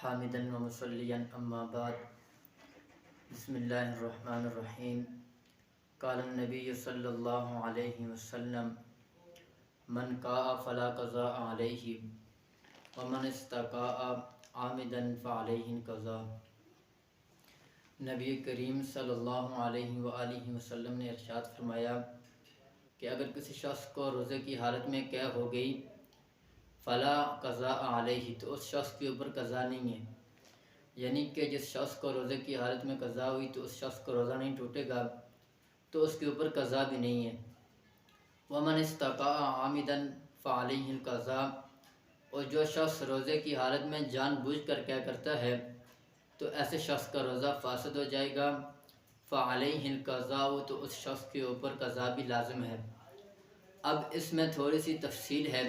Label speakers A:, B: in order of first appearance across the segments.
A: حامدا و مصلیا اما بعد بسم اللہ الرحمن الرحیم قال النبی صلی اللہ علیہ وسلم من قاء فلا قضاء علیہ ومن استقاء عامدا فعلیہ القضاء۔ نبی کریم صلی اللہ علیہ وآلہ وسلم نے ارشاد فرمایا کہ اگر کسی شخص کو روزے کی حالت میں قے ہو گئی فلا قضاء علیہ، تو اس شخص کے اوپر قضا نہیں ہے، یعنی کہ جس شخص کو روزے کی حالت میں قضا ہوئی تو اس شخص کو روزہ نہیں ٹوٹے گا، تو اس کے اوپر قضا بھی نہیں ہے۔ ومن استقاء عامدا فعلیہ القضاء، اور جو شخص روزے کی حالت میں جان بوجھ کر کیا کرتا ہے تو ایسے شخص کا روزہ فاسد ہو جائے گا، فعلیہ القضاء، تو اس شخص کے اوپر قضا بھی لازم ہے۔ اب اس میں تھوڑی سی تفصیل ہے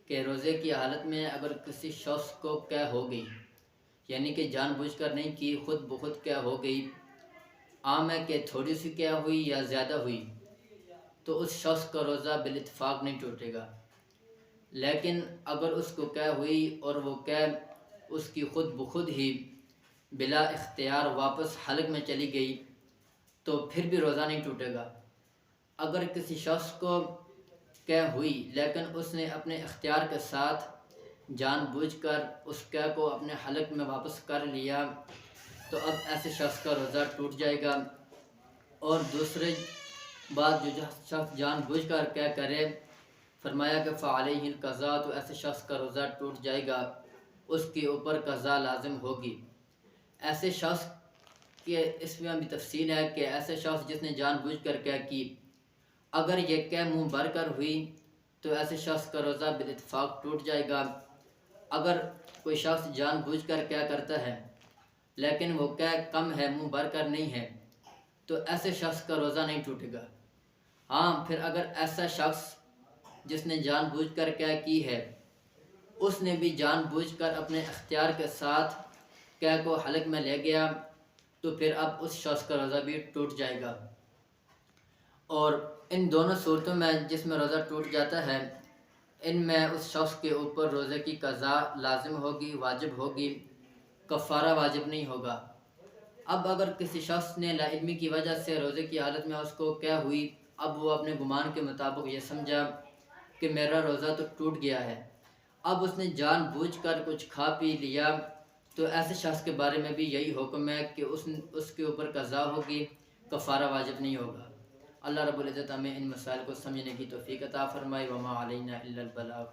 A: کہ روزے کی حالت میں اگر کسی شخص کو قے ہو گئی، یعنی کہ جان بوجھ کر نہیں کی، خود بخود قے ہو گئی، عام ہے کہ تھوڑی سی قے ہوئی یا زیادہ ہوئی، تو اس شخص کا روزہ بالاتفاق نہیں ٹوٹے گا۔ لیکن اگر اس کو قے ہوئی اور وہ قے اس کی خود بخود ہی بلا اختیار واپس حلق میں چلی گئی تو پھر بھی روزہ نہیں ٹوٹے گا۔ اگر کسی شخص کو قے ہوئی لیکن اس نے اپنے اختیار کے ساتھ جان بوجھ کر اس قے کو اپنے حلق میں واپس کر لیا تو اب ایسے شخص کا روزہ ٹوٹ جائے گا۔ اور دوسری بات، جو شخص جان بوجھ کر قے کرے، فرمایا کہ فعلیہ القضاء، تو ایسے شخص کا روزہ ٹوٹ جائے گا، اس کے اوپر قضا لازم ہوگی۔ ایسے شخص کے اس میں بھی تفصیل ہے کہ ایسے شخص جس نے جان بوجھ کر قے کی، اگر یہ قے منہ بھر کر ہوئی تو ایسے شخص کا روزہ بالاتفاق ٹوٹ جائے گا۔ اگر کوئی شخص جان بوجھ کر قے کرتا ہے لیکن وہ قے کم ہے، منہ بھر کر نہیں ہے، تو ایسے شخص کا روزہ نہیں ٹوٹے گا۔ ہاں، پھر اگر ایسا شخص جس نے جان بوجھ کر قے کی ہے، اس نے بھی جان بوجھ کر اپنے اختیار کے ساتھ قے کو حلق میں لے گیا تو پھر اب اس شخص کا روزہ بھی ٹوٹ جائے گا۔ اور ان دونوں صورتوں میں جس میں روزہ ٹوٹ جاتا ہے، ان میں اس شخص کے اوپر روزے کی قضا لازم ہوگی، واجب ہوگی، کفارہ واجب نہیں ہوگا۔ اب اگر کسی شخص نے لا علمی کی وجہ سے روزے کی حالت میں اس کو قے ہوئی، اب وہ اپنے گمان کے مطابق یہ سمجھا کہ میرا روزہ تو ٹوٹ گیا ہے، اب اس نے جان بوجھ کر کچھ کھا پی لیا، تو ایسے شخص کے بارے میں بھی یہی حکم ہے کہ اس کے اوپر قضا ہوگی، کفارہ واجب نہیں ہوگا۔ اللہ رب العزت ہمیں ان مسائل کو سمجھنے کی توفیق عطا فرمائے۔ وما علینا الا البلاغ۔